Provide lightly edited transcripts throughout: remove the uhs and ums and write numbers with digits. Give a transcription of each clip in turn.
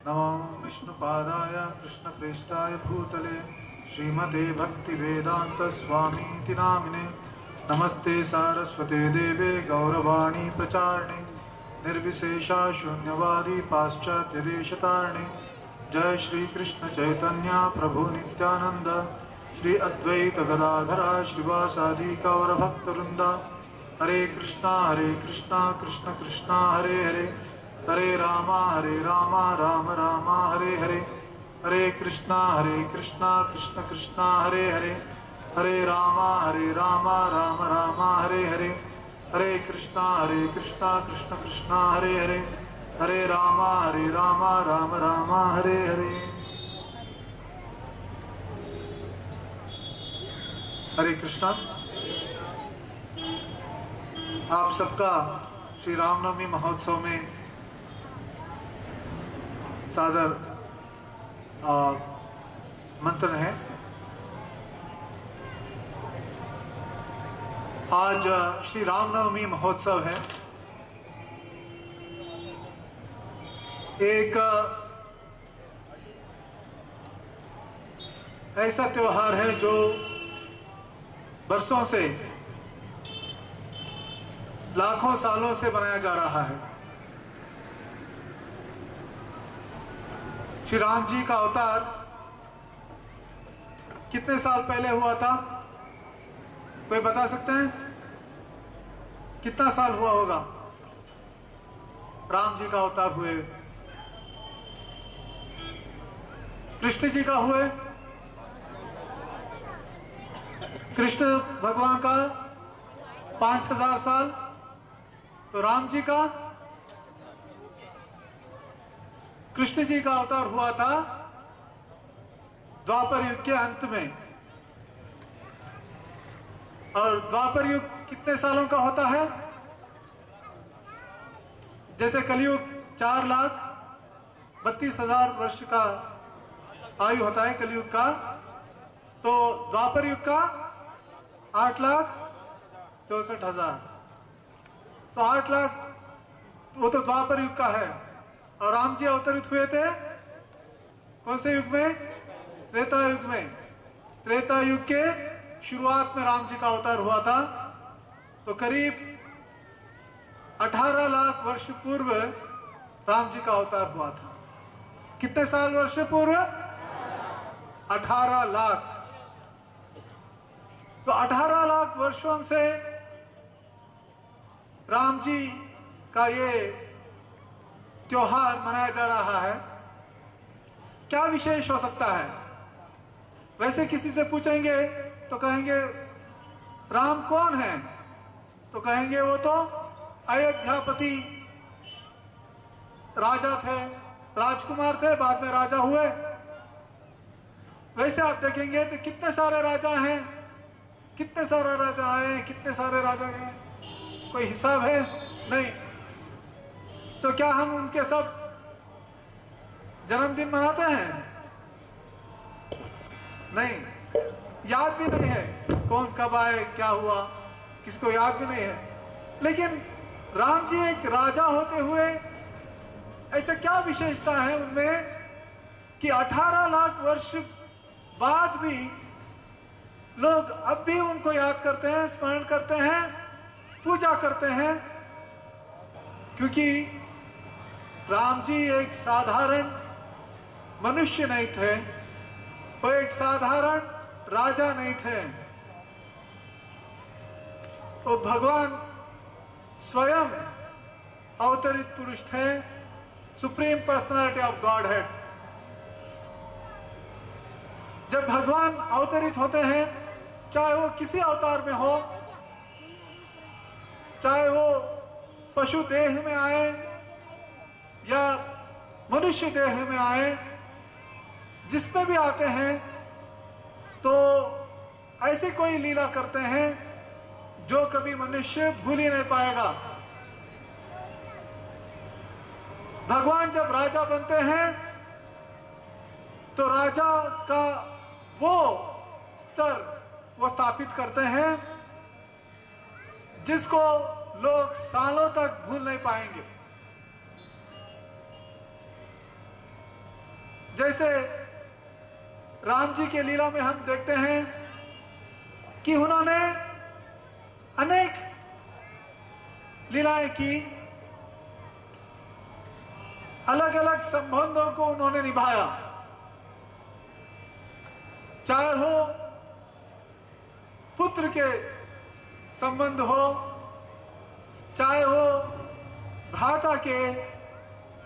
नमो विष्णुपादाय कृष्णप्रेष्ठाय भूतले श्रीमते भक्तिवेदांत स्वामीति नामिने। नमस्ते सारस्वते देवे गौरवाणी प्रचारिणे निर्विशेषा शून्यवादी पाश्चात्यदेशतारिणे। जय श्री कृष्ण चैतन्य प्रभु नित्यानंद श्री अद्वैत गदाधरा श्रीवासादि गौरभक्तवृंदा। हरे कृष्णा कृष्ण कृष्णा हरे हरे, हरे रामा राम रामा हरे हरे। हरे कृष्णा कृष्ण कृष्णा हरे हरे, हरे रामा राम रामा हरे हरे। हरे कृष्णा कृष्ण कृष्णा हरे हरे, हरे रामा राम रामा हरे हरे। हरे कृष्णा। आप सबका श्री रामनवमी महोत्सव में सादर मंत्रण है। आज श्री रामनवमी महोत्सव है। एक ऐसा त्योहार है जो बरसों से, लाखों सालों से मनाया जा रहा है। श्री राम जी का अवतार कितने साल पहले हुआ था? कोई बता सकते हैं? कितना साल हुआ होगा राम जी का अवतार हुए? कृष्ण जी का हुए? कृष्ण भगवान का 5000 साल, तो राम जी का, कृष्ण जी का अवतार हुआ था द्वापर युग के अंत में। और द्वापर युग कितने सालों का होता है? जैसे कलयुग 4,32,000 वर्ष का आयु होता है कलयुग का, तो द्वापर युग का 8,64,000। तो 8 लाख वो तो द्वापर युग का है। और राम जी अवतरित हुए थे कौन से युग में? त्रेता युग में। त्रेता युग के शुरुआत में राम जी का अवतार हुआ था। तो करीब 18 लाख वर्ष पूर्व राम जी का अवतार हुआ था। कितने साल वर्ष पूर्व? 18 लाख। तो 18 लाख वर्षों से राम जी का ये त्योहार मनाया जा रहा है। क्या विशेष हो सकता है? वैसे किसी से पूछेंगे तो कहेंगे राम कौन है? तो कहेंगे वो तो अयोध्यापति राजा थे, राजकुमार थे, बाद में राजा हुए। वैसे आप देखेंगे तो कितने सारे राजा हैं, कितने सारे राजा आए, कितने सारे राजा गए, कोई हिसाब है? नहीं। तो क्या हम उनके सब जन्मदिन मनाते हैं? नहीं, याद भी नहीं है कौन कब आए, क्या हुआ, किसको याद भी नहीं है। लेकिन राम जी एक राजा होते हुए ऐसा क्या विशेषता है उनमें कि 18 लाख वर्ष बाद भी लोग अब भी उनको याद करते हैं, स्मरण करते हैं, पूजा करते हैं? क्योंकि राम जी एक साधारण मनुष्य नहीं थे, वो एक साधारण राजा नहीं थे, वो भगवान स्वयं अवतरित पुरुष थे, supreme personality of God head. जब भगवान अवतरित होते हैं, चाहे वो किसी अवतार में हो, चाहे वो पशु देह में आए या मनुष्य देह में आए, जिसमें भी आते हैं, तो ऐसी कोई लीला करते हैं जो कभी मनुष्य भूल ही नहीं पाएगा। भगवान जब राजा बनते हैं तो राजा का वो स्तर वो स्थापित करते हैं जिसको लोग सालों तक भूल नहीं पाएंगे। जैसे राम जी के लीला में हम देखते हैं कि उन्होंने अनेक लीलाएं की, अलग अलग संबंधों को उन्होंने निभाया, चाहे हो पुत्र के संबंध हो, चाहे हो भ्राता के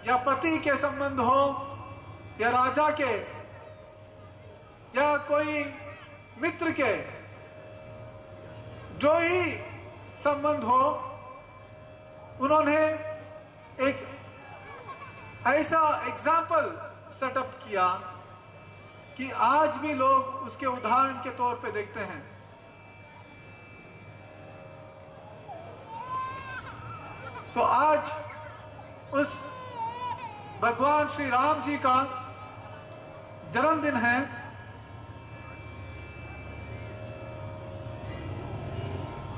या पति के संबंध हो, या राजा के, या कोई मित्र के, जो ही संबंध हो, उन्होंने एक ऐसा एग्जाम्पल सेटअप किया कि आज भी लोग उसके उदाहरण के तौर पे देखते हैं। तो आज उस भगवान श्री राम जी का जन्मदिन है।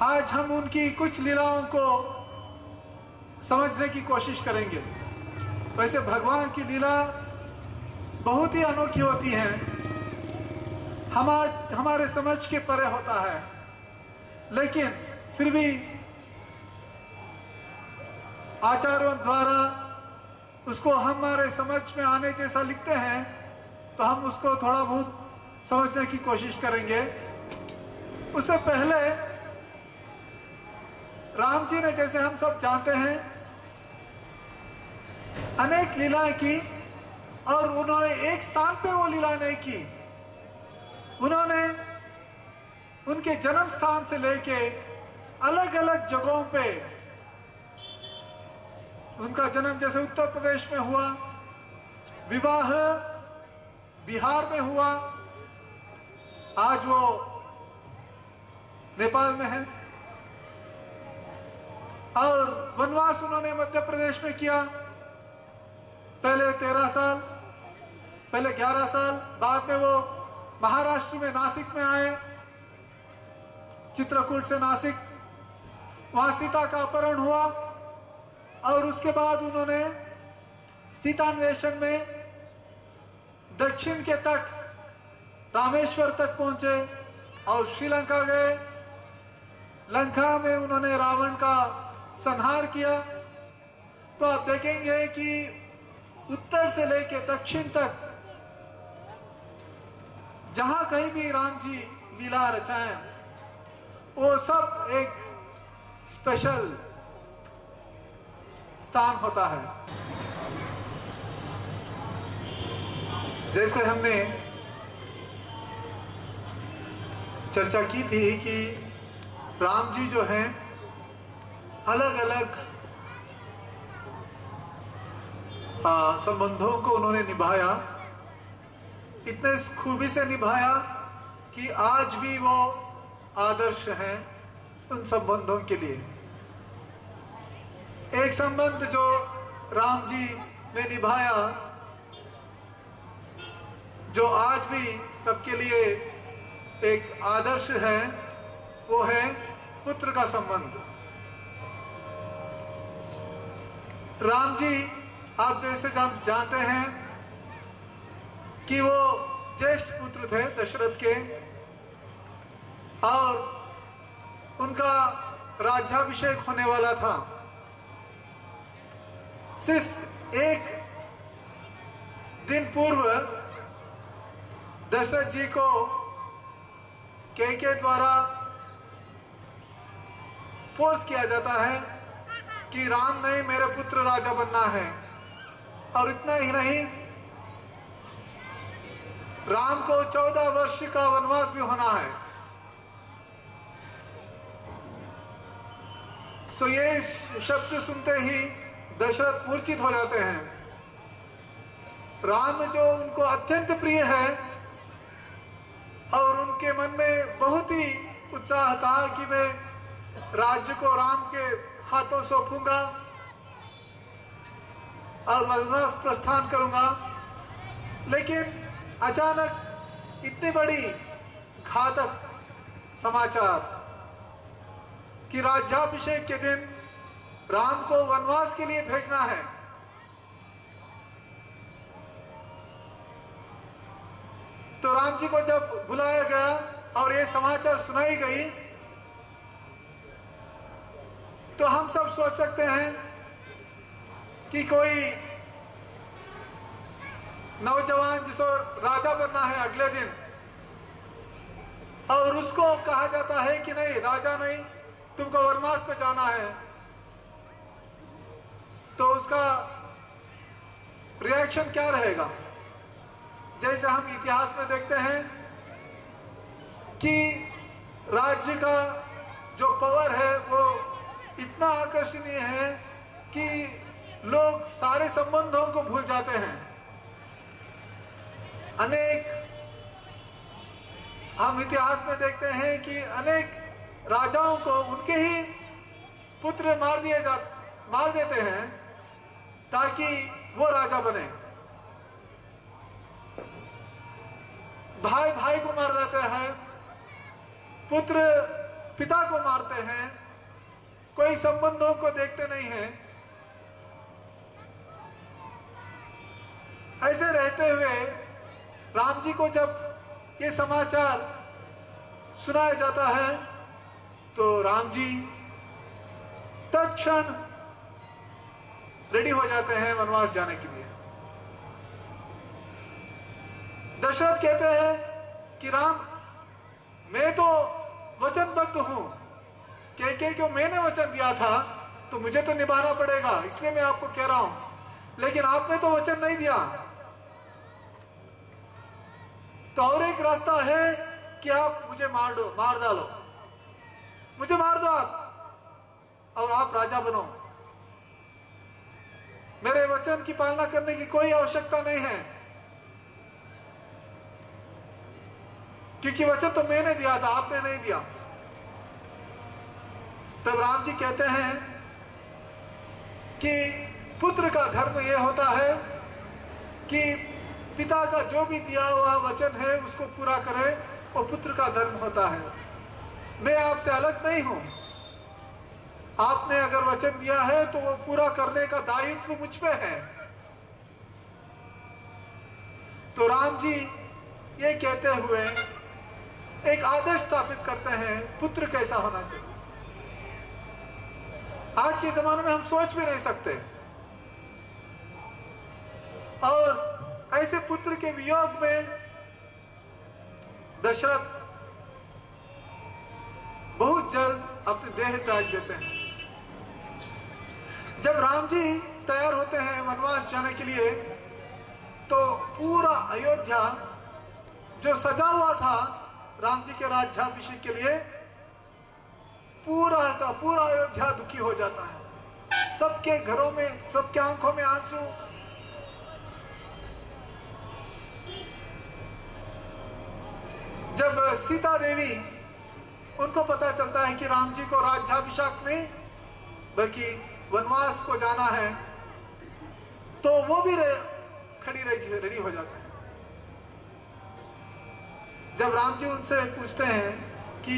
आज हम उनकी कुछ लीलाओं को समझने की कोशिश करेंगे। वैसे भगवान की लीला बहुत ही अनोखी होती है, हमारे समझ के परे होता है, लेकिन फिर भी आचार्यों द्वारा उसको हमारे समझ में आने जैसा लिखते हैं, तो हम उसको थोड़ा बहुत समझने की कोशिश करेंगे। उससे पहले राम जी ने, जैसे हम सब जानते हैं, अनेक लीलाएं की, और उन्होंने एक स्थान पे वो लीलाएं नहीं की। उन्होंने उनके जन्म स्थान से लेके अलग अलग जगहों पे, उनका जन्म जैसे उत्तर प्रदेश में हुआ, विवाह बिहार में हुआ, आज वो नेपाल में है, और वनवास उन्होंने मध्य प्रदेश में किया, पहले 13 साल, पहले 11 साल, बाद में वो महाराष्ट्र में नासिक में आए, चित्रकूट से नासिक, वहां सीता का अपहरण हुआ, और उसके बाद उन्होंने सीतान्वेषण में दक्षिण के तट रामेश्वर तक पहुंचे और श्रीलंका गए। लंका में उन्होंने रावण का संहार किया। तो आप देखेंगे कि उत्तर से लेकर दक्षिण तक जहां कहीं भी राम जी लीला रचाएं, वो सब एक स्पेशल स्थान होता है। जैसे हमने चर्चा की थी कि राम जी जो हैं अलग अलग संबंधों को उन्होंने निभाया, इतने खूबी से निभाया कि आज भी वो आदर्श हैं उन संबंधों के लिए। एक संबंध जो राम जी ने निभाया, जो आज भी सबके लिए एक आदर्श है, वो है पुत्र का संबंध। राम जी, आप जैसे जानते हैं कि वो ज्येष्ठ पुत्र थे दशरथ के, और उनका राज्याभिषेक होने वाला था। सिर्फ एक दिन पूर्व दशरथ जी को कैकेयी द्वारा फोर्स किया जाता है कि राम नहीं, मेरे पुत्र राजा बनना है। और इतना ही नहीं, राम को 14 वर्ष का वनवास भी होना है। सो ये शब्द सुनते ही दशरथ मूर्छित हो जाते हैं। राम जो उनको अत्यंत प्रिय है, और उनके मन में बहुत ही उत्साह था कि मैं राज्य को राम के हाथों सौंपूंगा और वनवास प्रस्थान करूंगा। लेकिन अचानक इतनी बड़ी घातक समाचार कि राज्याभिषेक के दिन राम को वनवास के लिए भेजना है। तो राम जी को जब बुलाया गया और ये समाचार सुनाई गई, तो हम सब सोच सकते हैं कि कोई नौजवान जिसको राजा बनना है अगले दिन, और उसको कहा जाता है कि नहीं, राजा नहीं, तुमको वनवास पे जाना है, तो उसका रिएक्शन क्या रहेगा? जैसे हम इतिहास में देखते हैं कि राज्य का जो पावर है वो इतना आकर्षणीय है कि लोग सारे संबंधों को भूल जाते हैं। हम इतिहास में देखते हैं कि अनेक राजाओं को उनके ही पुत्र मार देते हैं ताकि वो राजा बने। भाई भाई को मार देते हैं, पुत्र पिता को मारते हैं, कोई संबंधों को देखते नहीं हैं। ऐसे रहते हुए राम जी को जब ये समाचार सुनाया जाता है तो राम जी तत्क्षण रेडी हो जाते हैं वनवास जाने के लिए। दशरथ कहते हैं कि राम, मैं तो वचनबद्ध हूं, कैकेयी को मैंने वचन दिया था तो मुझे तो निभाना पड़ेगा, इसलिए मैं आपको कह रहा हूं, लेकिन आपने तो वचन नहीं दिया। तो और एक रास्ता है कि आप मुझे मार डालो, मुझे मार दो आप और आप राजा बनो। मेरे वचन की पालना करने की कोई आवश्यकता नहीं है, क्योंकि वचन तो मैंने दिया था, आपने नहीं दिया। तब राम जी कहते हैं कि पुत्र का धर्म यह होता है कि पिता का जो भी दिया हुआ वचन है उसको पूरा करे, वो पुत्र का धर्म होता है। मैं आपसे अलग नहीं हूं, आपने अगर वचन दिया है तो वो पूरा करने का दायित्व मुझ पे है। तो राम जी ये कहते हुए एक आदर्श स्थापित करते हैं पुत्र कैसा होना चाहिए। आज के जमाने में हम सोच भी नहीं सकते, और ऐसे पुत्र के वियोग में दशरथ बहुत जल्द अपनी देह त्याग देते हैं। जब राम जी तैयार होते हैं वनवास जाने के लिए, तो पूरा अयोध्या जो सजा हुआ था राम जी के राज्याभिषेक के लिए, पूरा का पूरा अयोध्या दुखी हो जाता है। सबके घरों में, सबके आंखों में आंसू। जब सीता देवी, उनको पता चलता है कि राम जी को राज्याभिषेक नहीं बल्कि वनवास को जाना है, तो वो भी रेडी हो जाते हैं। जब राम जी उनसे पूछते हैं कि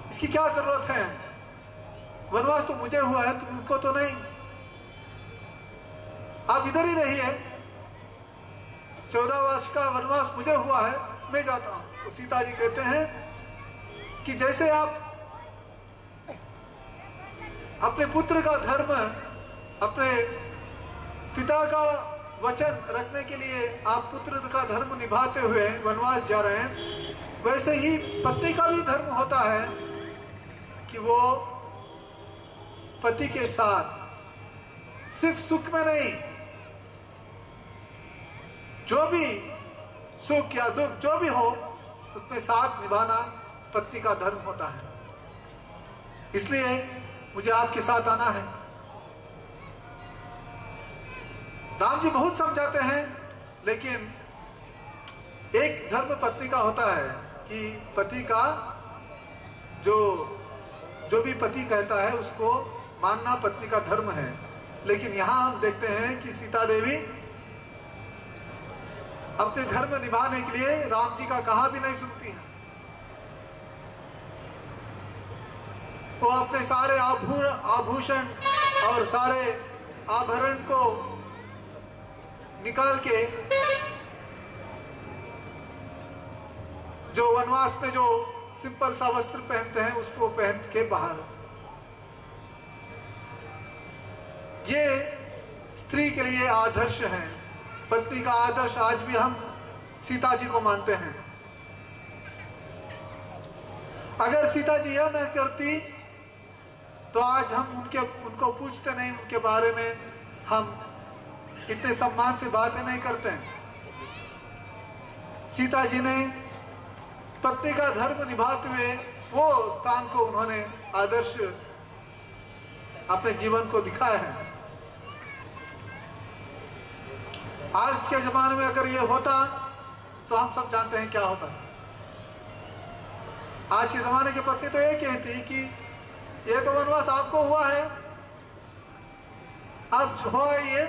इसकी क्या जरूरत है, वनवास तो मुझे हुआ है, तुमको तो नहीं, आप इधर ही रहिए, 14 वर्ष का वनवास मुझे हुआ है, मैं जाता हूं। तो सीता जी कहते हैं कि जैसे आप अपने पुत्र का धर्म, अपने पिता का वचन रखने के लिए आप पुत्र का धर्म निभाते हुए वनवास जा रहे हैं, वैसे ही पत्नी का भी धर्म होता है कि वो पति के साथ सिर्फ सुख में नहीं, जो भी सुख या दुख जो भी हो उसमें साथ निभाना पत्नी का धर्म होता है। इसलिए मुझे आपके साथ आना है। राम जी बहुत समझाते हैं, लेकिन एक धर्म पत्नी का होता है कि पति का जो भी पति कहता है उसको मानना पत्नी का धर्म है। लेकिन यहां हम देखते हैं कि सीता देवी अपने धर्म निभाने के लिए राम जी का कहा भी नहीं सुनती है। वो अपने सारे आभूषण और सारे आभरण को निकाल के वनवास में जो सिंपल सा वस्त्र पहनते हैं उसको पहन के बाहर। ये स्त्री के लिए आदर्श है। पत्नी का आदर्श आज भी हम सीता जी को मानते हैं। अगर सीता जी यह न करती तो आज हम उनको पूछते नहीं, उनके बारे में हम इतने सम्मान से बातें नहीं करते हैं। सीता जी ने पत्नी का धर्म निभाते हुए वो स्थान को उन्होंने आदर्श अपने जीवन को दिखाया है। आज के जमाने में अगर ये होता तो हम सब जानते हैं क्या होता था। आज के जमाने की पत्नी तो ये कहती कि ये तो वनवास आपको हुआ है, आप हो आइए,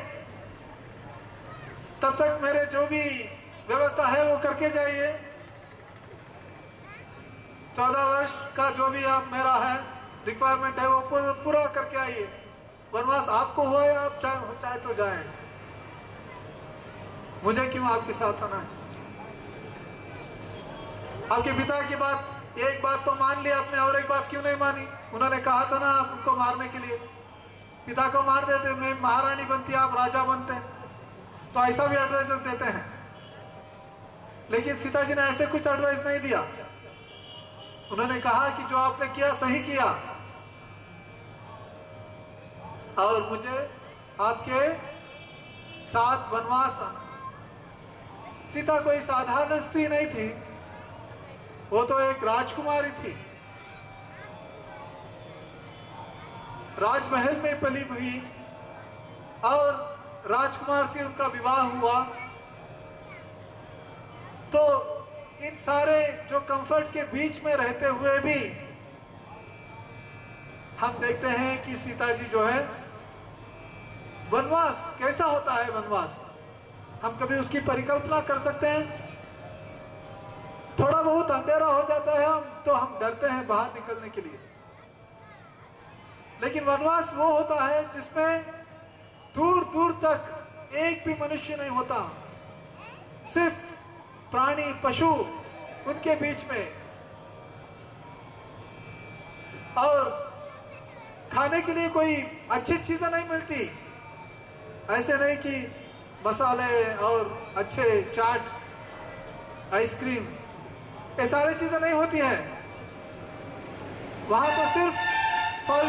तब तक मेरे जो भी व्यवस्था है वो करके जाइए। 14 वर्ष का जो भी आप मेरा है रिक्वायरमेंट है वो पूरा करके आइए। वनवास आपको हुआ है, आप चाहे तो जाएं, मुझे क्यों आपके साथ आना है। आपके पिता की बात, एक बात तो मान लिया आपने और एक बात क्यों नहीं मानी। उन्होंने कहा था ना आप उनको मारने के लिए, पिता को मार देते, मैं महारानी बनती आप राजा बनते, तो ऐसा भी एडवाइस देते हैं। लेकिन सीता जी ने ऐसे कुछ एडवाइस नहीं दिया। उन्होंने कहा कि जो आपने किया सही किया और मुझे आपके साथ वनवास आना। सीता कोई साधारण स्त्री नहीं थी, वो तो एक राजकुमारी थी। राजमहल में पली हुई और राजकुमार से उनका विवाह हुआ। तो इन सारे जो कंफर्ट्स के बीच में रहते हुए भी हम देखते हैं कि सीता जी जो है, वनवास कैसा होता है, वनवास हम कभी उसकी परिकल्पना कर सकते हैं। थोड़ा बहुत अंधेरा हो जाता है हम डरते हैं बाहर निकलने के लिए। लेकिन वनवास वो होता है जिसमें दूर दूर तक एक भी मनुष्य नहीं होता, सिर्फ प्राणी पशु उनके बीच में, और खाने के लिए कोई अच्छी चीजें नहीं मिलती। ऐसे नहीं कि मसाले और अच्छे चाट, आइसक्रीम, ये सारी चीजें नहीं होती हैं। वहां तो सिर्फ फल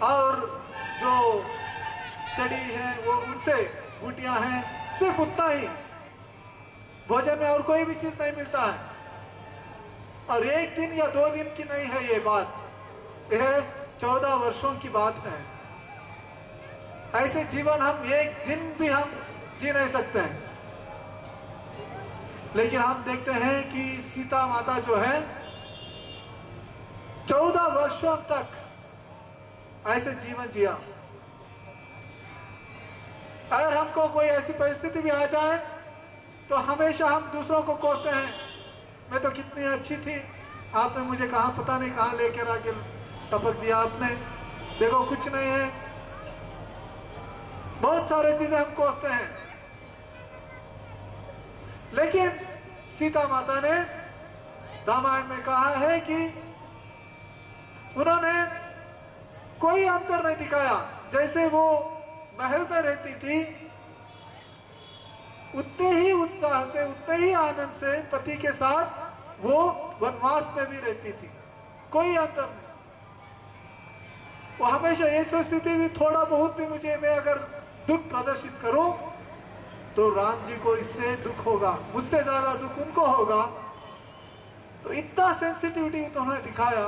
और जो चढ़ी है वो उनसे बूटियां हैं, सिर्फ उतना ही। भोजन में और कोई भी चीज नहीं मिलता है। और 1 दिन या 2 दिन की नहीं है ये बात, यह 14 वर्षों की बात है। ऐसे जीवन हम 1 दिन भी हम जी नहीं सकते हैं। लेकिन हम देखते हैं कि सीता माता जो है 14 वर्षों तक ऐसे जीवन जिया। अगर हमको कोई ऐसी परिस्थिति भी आ जाए तो हमेशा हम दूसरों को कोसते हैं, मैं तो कितनी अच्छी थी, आपने मुझे कहाँ पता नहीं कहाँ लेकर आके टपक दिया आपने, देखो कुछ नहीं है। बहुत सारे चीजें हम कोसते हैं। लेकिन सीता माता ने रामायण में कहा है कि उन्होंने कोई अंतर नहीं दिखाया। जैसे वो महल में रहती थी उतने ही उत्साह से, उतने ही आनंद से पति के साथ वो वनवास में भी रहती थी, कोई अंतर नहीं। वो हमेशा ये सोचती थी थोड़ा बहुत भी मैं अगर दुख प्रदर्शित करूं तो राम जी को इससे दुख होगा, मुझसे ज्यादा दुख उनको होगा। तो इतना सेंसिटिविटी उन्होंने दिखाया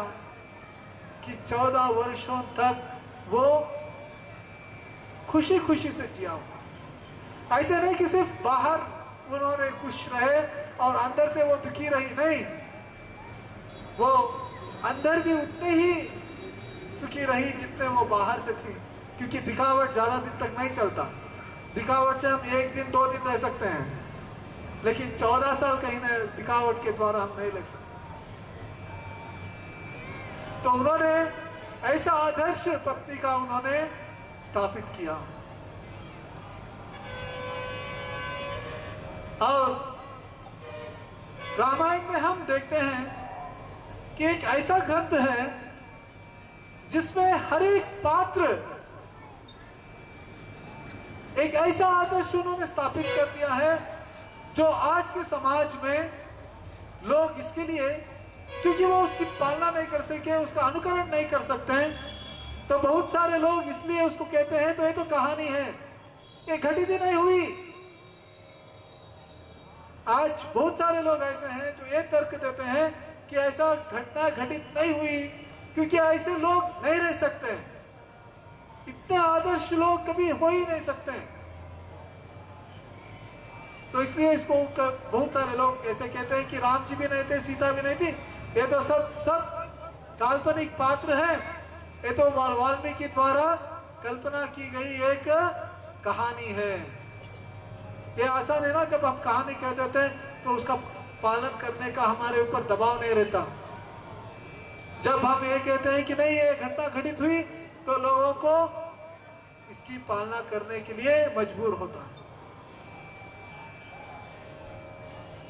कि 14 वर्षों तक वो खुशी खुशी से जिया। ऐसे नहीं कि सिर्फ बाहर उन्होंने खुश रहे और अंदर से वो दुखी रही, नहीं, वो अंदर भी उतने ही सुखी रही जितने वो बाहर से थी। क्योंकि दिखावट ज्यादा दिन तक नहीं चलता। दिखावट से हम 1 दिन 2 दिन रह सकते हैं, लेकिन 14 साल कहीं ना दिखावट के द्वारा हम नहीं लग सकते। तो उन्होंने ऐसा आदर्श पत्नी का उन्होंने स्थापित किया। और रामायण में हम देखते हैं कि एक ऐसा ग्रंथ है जिसमें हर एक पात्र एक ऐसा आदर्श उन्होंने स्थापित कर दिया है जो आज के समाज में लोग इसके लिए, क्योंकि वो उसकी पालना नहीं कर सके, उसका अनुकरण नहीं कर सकते हैं, तो बहुत सारे लोग इसलिए उसको कहते हैं तो ये तो कहानी है, ये घटित ही नहीं हुई। आज बहुत सारे लोग ऐसे हैं जो ये तर्क देते हैं कि ऐसा घटना घटित नहीं हुई क्योंकि ऐसे लोग नहीं रह सकते, इतने आदर्श लोग कभी हो ही नहीं सकते। तो इसलिए इसको बहुत सारे लोग ऐसे कहते हैं कि राम जी भी नहीं थे, सीता भी नहीं थी, ये तो सब काल्पनिक पात्र है, ये तो वाल्मीकि द्वारा कल्पना की गई एक कहानी है। ये आसान है ना, जब हम कहानी कह देते हैं तो उसका पालन करने का हमारे ऊपर दबाव नहीं रहता। जब हम ये कहते हैं कि नहीं ये घटना घटित हुई तो लोगों को इसकी पालना करने के लिए मजबूर होता है।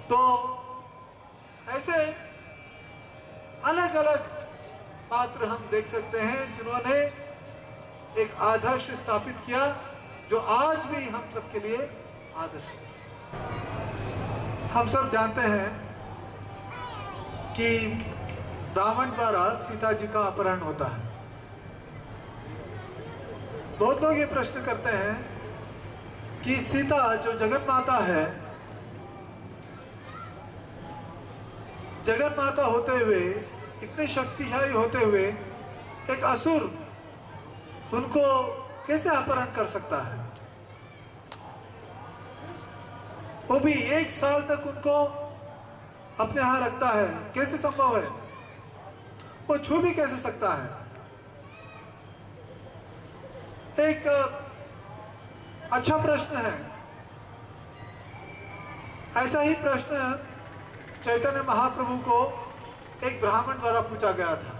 तो ऐसे अलग अलग पात्र हम देख सकते हैं जिन्होंने एक आदर्श स्थापित किया जो आज भी हम सबके लिए आदर्श है। हम सब जानते हैं कि रावण द्वारा सीता जी का अपहरण होता है। बहुत लोग ये प्रश्न करते हैं कि सीता जो जगत माता है, जगत माता होते हुए, इतने शक्तिशाली होते हुए, एक असुर उनको कैसे अपहरण कर सकता है? वो भी 1 साल तक उनको अपने यहां रखता है, कैसे संभव है? वो छू भी कैसे सकता है? एक अच्छा प्रश्न है। ऐसा ही प्रश्न चैतन्य महाप्रभु को एक ब्राह्मण द्वारा पूछा गया था।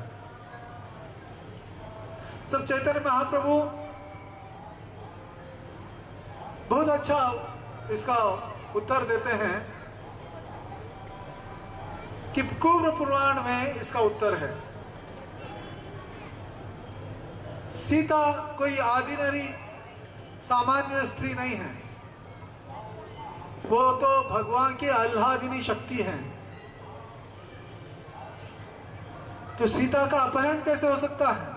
सब चैतन्य महाप्रभु बहुत अच्छा इसका उत्तर देते हैं कि कुम्भ पुराण में इसका उत्तर है। सीता कोई ऑर्डिनरी सामान्य स्त्री नहीं है, वो तो भगवान की आह्लादिनी शक्ति है। तो सीता का अपहरण कैसे हो सकता है?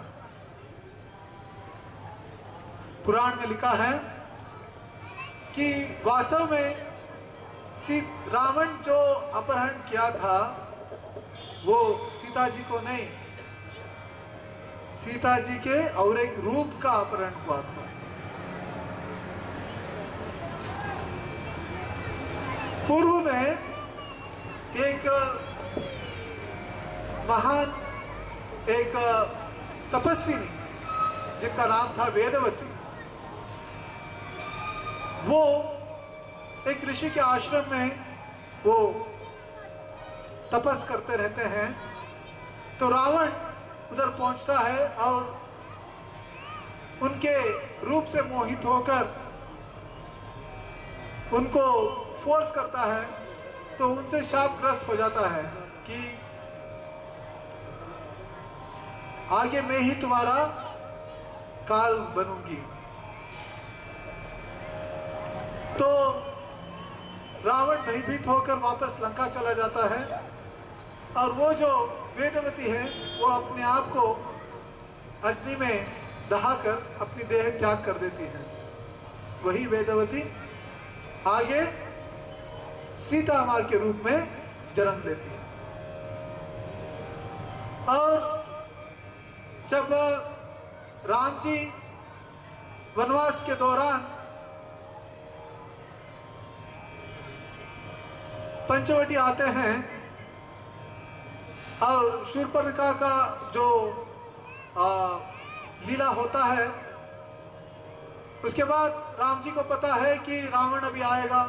पुराण में लिखा है कि वास्तव में रावण जो अपहरण किया था वो सीता जी को नहीं, सीता जी के और एक रूप का अपहरण हुआ था। पूर्व में एक महान एक तपस्विनी जिनका नाम था वेदवती, वो एक ऋषि के आश्रम में वो तपस करते रहते हैं। तो रावण उधर पहुंचता है और उनके रूप से मोहित होकर उनको फोर्स करता है, तो उनसे शापग्रस्त हो जाता है कि आगे मैं ही तुम्हारा काल बनूंगी। तो रावण भयभीत होकर वापस लंका चला जाता है और वो जो वेदवती है वो अपने आप को अग्नि में दहाकर अपनी देह त्याग कर देती है। वही वेदवती आगे सीता माँ के रूप में जन्म लेती है। और जब राम जी वनवास के दौरान पंचवटी आते हैं और शूर्पणखा का जो लीला होता है, उसके बाद राम जी को पता है कि रावण अभी आएगा।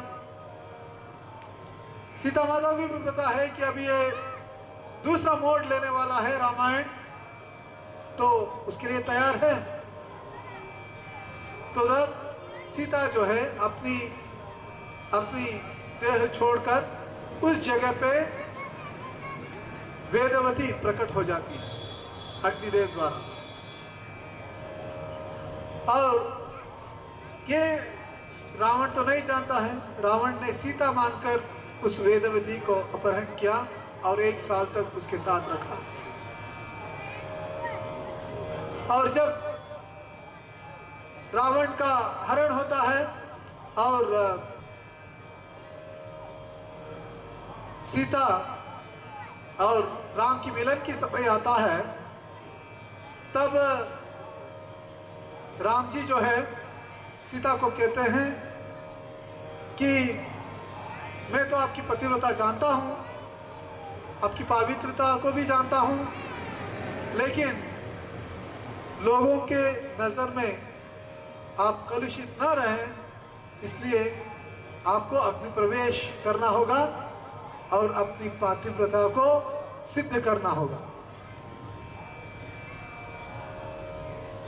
सीता माता को भी पता है कि अभी ये दूसरा मोड़ लेने वाला है रामायण, तो उसके लिए तैयार है। तो जब सीता जो है अपनी देह छोड़कर उस जगह पे वेदवती प्रकट हो जाती है अग्निदेव द्वारा। और ये रावण तो नहीं जानता है, रावण ने सीता मानकर उस वेदवती को अपहरण किया और 1 साल तक उसके साथ रखा। और जब रावण का हरण होता है और सीता और राम की मिलन की समय आता है, तब राम जी जो है सीता को कहते हैं कि मैं तो आपकी पतिव्रता जानता हूँ, आपकी पवित्रता को भी जानता हूँ, लेकिन लोगों के नज़र में आप कलुषित न रहें, इसलिए आपको अग्नि प्रवेश करना होगा और अपनी पतिव्रता को सिद्ध करना होगा।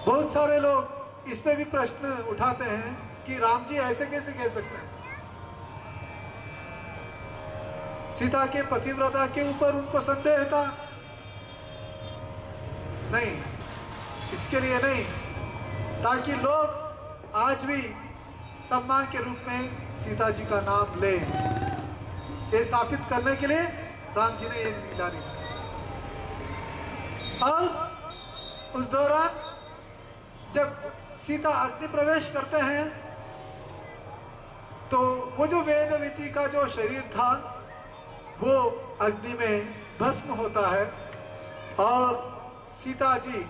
बहुत सारे लोग इस पे भी प्रश्न उठाते हैं कि राम जी ऐसे कैसे कह सकते हैं, सीता के पतिव्रता के ऊपर उनको संदेह था? नहीं, इसके लिए नहीं, ताकि लोग आज भी सम्मान के रूप में सीता जी का नाम ले, ये स्थापित करने के लिए राम जी ने ये लीला निभाई। और उस दौरान जब सीता अग्नि प्रवेश करते हैं तो वो जो वेदवती का जो शरीर था वो अग्नि में भस्म होता है और सीता जी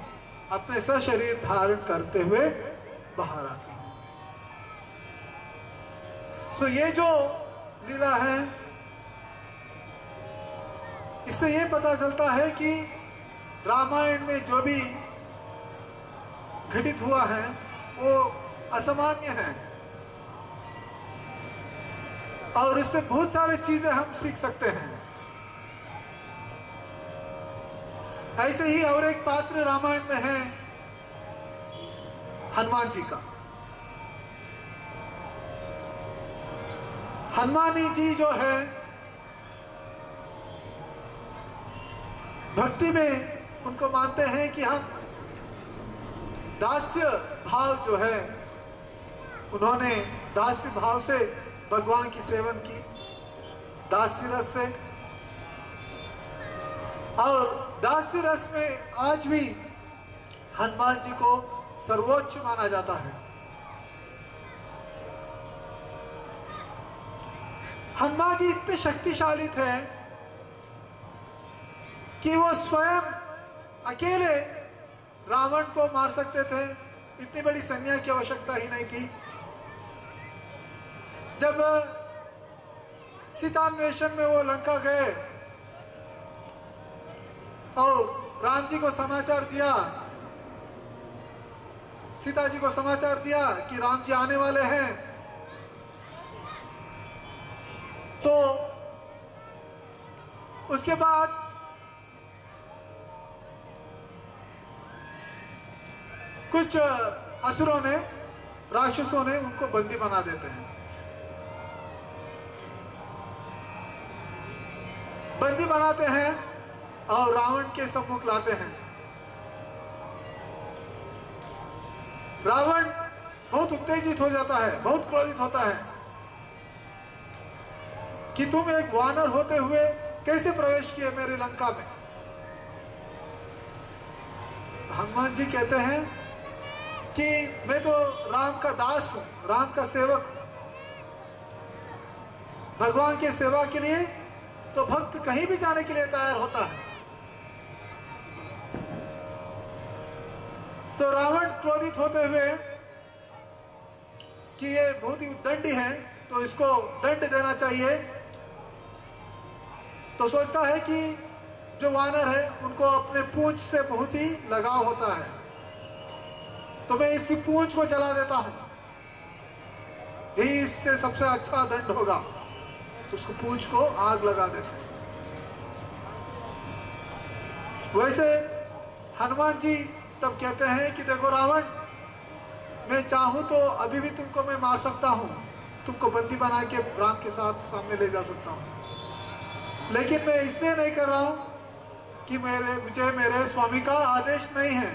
अपने सशरीर धारण करते हुए बाहर आती हैं। तो ये जो लीला है, इससे ये पता चलता है कि रामायण में जो भी घटित हुआ है वो असामान्य है और इससे बहुत सारी चीजें हम सीख सकते हैं। ऐसे ही और एक पात्र रामायण में है हनुमान जी का। हनुमान जी जो है भक्ति में उनको मानते हैं कि हम दास्य भाव जो है, उन्होंने दास्य भाव से भगवान की सेवन की, दास्य रस से। और दास्य रस में आज भी हनुमान जी को सर्वोच्च माना जाता है। हनुमान जी इतने शक्तिशाली थे कि वो स्वयं अकेले रावण को मार सकते थे, इतनी बड़ी सेना की आवश्यकता ही नहीं थी। जब सीतान्वेषण में वो लंका गए और राम जी को समाचार दिया, सीता जी को समाचार दिया कि राम जी आने वाले हैं, तो उसके बाद कुछ असुरों ने, राक्षसों ने उनको बंदी बना देते हैं। बंदी बनाते हैं और रावण के सम्मुख लाते हैं। रावण बहुत उत्तेजित हो जाता है, बहुत क्रोधित होता है कि तुम एक वानर होते हुए कैसे प्रवेश किए मेरी लंका में। हनुमान जी कहते हैं कि मैं तो राम का दास हूं, राम का सेवक हूं। भगवान की सेवा के लिए तो भक्त कहीं भी जाने के लिए तैयार होता है। तो रावण क्रोधित होते हुए कि ये बहुत ही उद्दंडी है, तो इसको दंड देना चाहिए, तो सोचता है कि जो वानर है उनको अपने पूंछ से बहुत ही लगाव होता है, तो मैं इसकी पूंछ को जला देता हूं, यही इससे सबसे अच्छा दंड होगा। तो उसको पूंछ को आग लगा देते हैं। वैसे हनुमान जी तब कहते हैं कि देखो रावण, मैं चाहूं तो अभी भी तुमको मैं मार सकता हूं, तुमको बंदी बना के राम के साथ सामने ले जा सकता हूं, लेकिन मैं इसलिए नहीं कर रहा हूं कि मुझे मेरे स्वामी का आदेश नहीं है।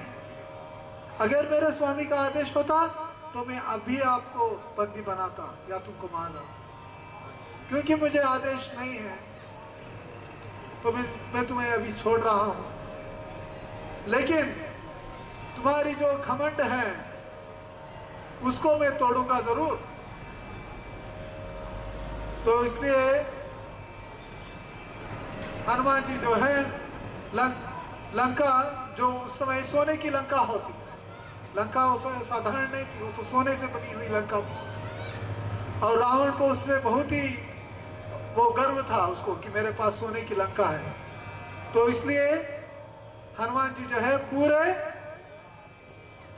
अगर मेरे स्वामी का आदेश होता तो मैं अभी आपको बंदी बनाता या तुमको मार डालता। क्योंकि मुझे आदेश नहीं है तो मैं तुम्हें अभी छोड़ रहा हूं। लेकिन तुम्हारी जो घमंड है उसको मैं तोड़ूंगा जरूर। तो इसलिए हनुमान जी जो है लंका, जो उस समय सोने की लंका होती थी, लंका उस समय साधारण नहीं थी, वो तो सोने से बनी हुई लंका थी। और रावण को उससे बहुत ही वो गर्व था उसको कि मेरे पास सोने की लंका है। तो इसलिए हनुमान जी जो है पूरे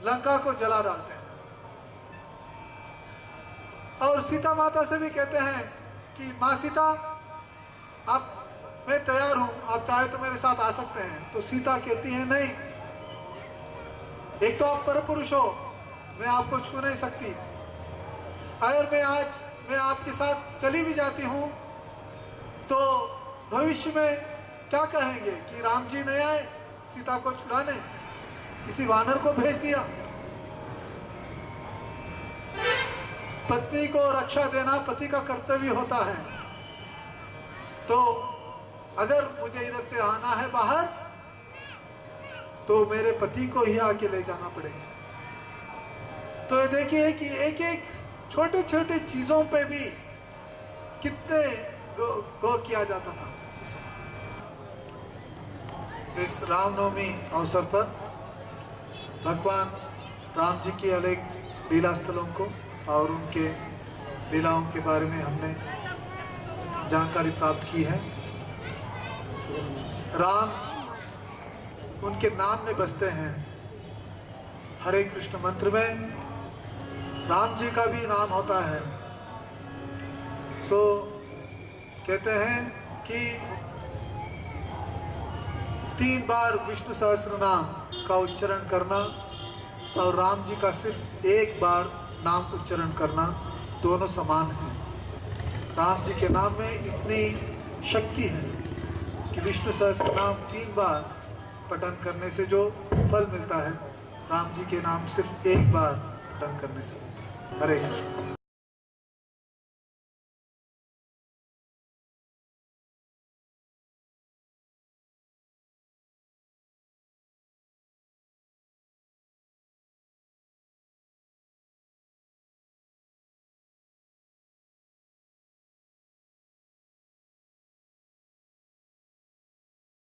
लंका को जला डालते हैं। और सीता माता से भी कहते हैं कि माँ सीता, आप, मैं तैयार हूं, आप चाहे तो मेरे साथ आ सकते हैं। तो सीता कहती है नहीं, एक तो आप पर पुरुष हो, मैं आपको छू नहीं सकती। अगर मैं आपके साथ चली भी जाती हूं तो भविष्य में क्या कहेंगे कि राम जी नहीं आए सीता को छुड़ाने, किसी वानर को भेज दिया। पत्नी को रक्षा देना पति का कर्तव्य होता है। तो अगर मुझे इधर से आना है बाहर तो मेरे पति को ही आके ले जाना पड़ेगा। तो ये देखिए कि एक एक छोटे छोटे चीजों पे भी कितने गौर किया जाता था। इस रामनवमी अवसर पर भगवान राम जी की अनेक लीला स्थलों को और उनके लीलाओं के बारे में हमने जानकारी प्राप्त की है। राम उनके नाम में बसते हैं। हरे कृष्ण मंत्र में राम जी का भी नाम होता है। सो कहते हैं कि 3 बार विष्णु सहस्त्र नाम का उच्चारण करना और राम जी का सिर्फ 1 बार नाम उच्चारण करना दोनों समान हैं। राम जी के नाम में इतनी शक्ति है कि विष्णु सहस्त्र नाम 3 बार पठन करने से जो फल मिलता है, राम जी के नाम सिर्फ 1 बार पठन करने से मिलता है। हरे कृष्ण।